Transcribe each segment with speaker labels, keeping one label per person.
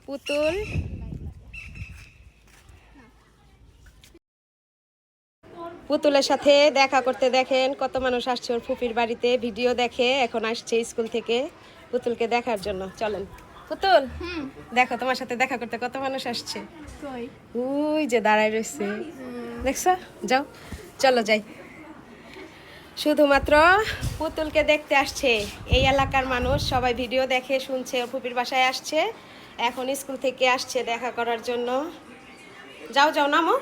Speaker 1: পুতুল পুতুলের সাথে দেখা করতে দেখেন কত মানুষ আসছে ওর ফুপির বাড়িতে, ভিডিও দেখে এখন আসছে স্কুল থেকে পুতুলকে দেখার জন্য। চলেন পুতুল, দেখো তোমার সাথে দেখা করতে কত মানুষ আসছে। ওই যে দাঁড়ায় রয়েছে, দেখছো? যাও, চলো যাই। শুধুমাত্র পুতুলকে দেখতে আসছে এই এলাকার মানুষ, সবাই ভিডিও দেখে শুনছে ওর ফুপির বাসায় আসছে, এখন স্কুল থেকে আসছে দেখা করার জন্য। যাও যাও, নামো।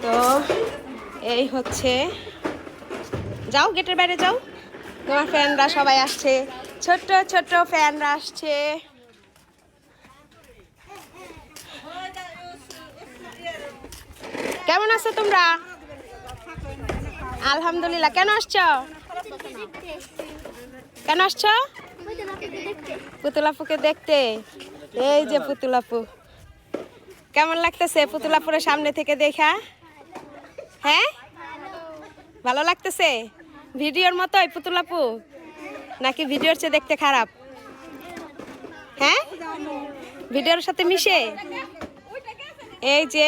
Speaker 1: তো এই হচ্ছে, যাও গেটের বাইরে যাও, তোমার ফ্যানরা সবাই আসছে, ছোট্ট ছোট্ট ফ্যানরা আসছে। কেমন আছো তোমরা? আলহামদুলিল্লাহ। কেন আসছো? কেন আসছো? পুতুলাপুকে দেখতে। এই যে পুতুলাপু, কেমন লাগতেছে পুতুলাপুরের সামনে থেকে দেখা? হ্যাঁ, ভালো লাগতেছে? ভিডিওর মতোই পুতুলাপু নাকি ভিডিওর চেয়ে দেখতে খারাপ? হ্যাঁ, ভিডিওর সাথে মিশে। এই যে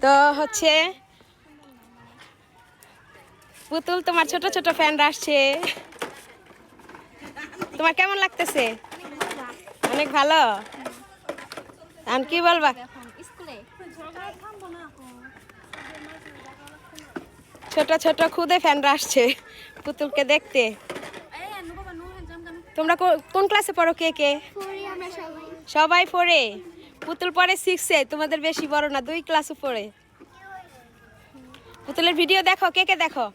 Speaker 1: তো হচ্ছে পুতুল, তোমার ছোট ছোট ফ্যানরা আসছে, তোমার কেমন লাগতেছে? অনেক ভালো। আর কি বলবা? ছোট ছোট খুদে ফ্যানরা আসছে পুতুলকে দেখতে। তোমরা কোন ক্লাসে পড়ো? কে কে? সবাই পড়ে। পুতুল পড়ে 6-এ, তোমাদের বেশি বড় না, 2 ক্লাসে পড়ে। পুতুলের ভিডিও দেখো, কে কে দেখো?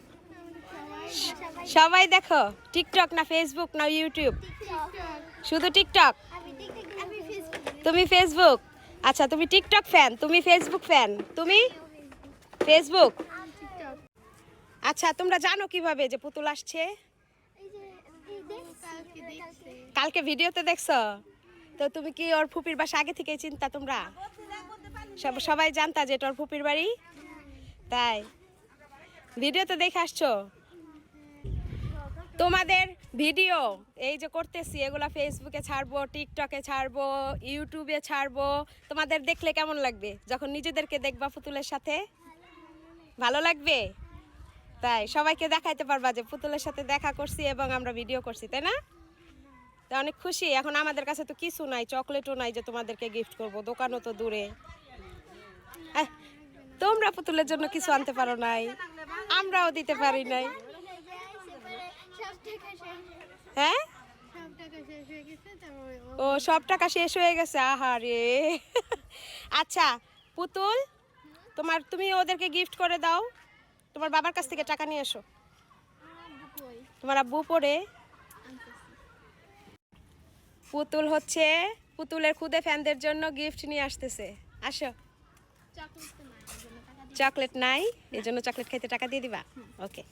Speaker 1: সবাই দেখো। টিকটক না ফেসবুক না ইউটিউব? শুধু টিকটক। তুমি ফেসবুক? আচ্ছা, তুমি টিকটক ফ্যান, তুমি ফেসবুক ফ্যান, তুমি ফেসবুক। আচ্ছা, তোমরা জানো কিভাবে যে পুতুল আসছে? কালকে ভিডিওতে দেখছো? তো তুমি কি ওর ফুপির বাসা আগে থেকেই চিন্তা? তোমরা সবাই জানতা যে এটা ওর ফুপির বাড়ি? তাই ভিডিওতে দেখে আসছো? তোমাদের ভিডিও এই যে করতেছি, এগুলা ফেসবুকে ছাড়বো, টিকটকে ছাড়বো, ইউটিউবে ছাড়বো, তোমাদের দেখলে কেমন লাগবে যখন নিজেদেরকে দেখবা পুতুলের সাথে? ভালো লাগবে? তাই সবাইকে দেখাইতে পারবা যে পুতুলের সাথে দেখা করছি এবং আমরা ভিডিও করছি, তাই না? তা অনেক খুশি। এখন আমাদের কাছে তো কিছু নাই, চকলেটও নাই যে তোমাদেরকে গিফট করব, দোকানও তো দূরে। তোমরা পুতুলের জন্য কিছু আনতে পারো নাই, আমরাও দিতে পারি নাই। হ্যাঁ, ও সব টাকা শেষ হয়ে গেছে, আহারে। আচ্ছা পুতুল, তুমি ওদেরকে গিফট করে দাও, তোমার বাবার কাছ থেকে টাকা নিয়ে এসো। তোমার আব্বু পড়ে। পুতুল হচ্ছে পুতুলের খুদে ফ্যানদের জন্য গিফট নিয়ে আসতেছে। আসো। চকলেট নাই, এই জন্য চকলেট খাইতে টাকা দিয়ে দিবা? ওকে।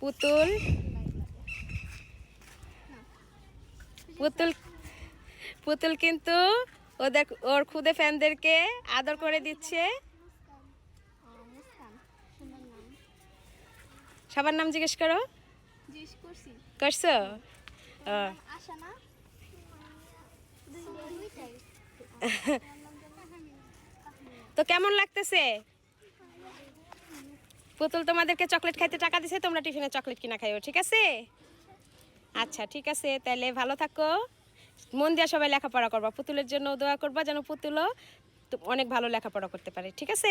Speaker 1: পুতুল পুতুল পুতুল কিন্তু ওর খুদে ফ্যানদেরকে আদর করে দিচ্ছে। সবার নাম জিজ্ঞেস করো। করছো? তো কেমন লাগতেছে? পুতুল তোমাদেরকে চকলেট খাইতে টাকা দিছে, তোমরা টিফিনে চকলেট কিনা খাইও, ঠিক আছে? আচ্ছা ঠিক আছে, তাহলে ভালো থাকো, মন দিয়ে সবাই লেখাপড়া করবা, পুতুলের জন্য দোয়া করবা যেন পুতুলও অনেক ভালো লেখাপড়া করতে পারে, ঠিক আছে?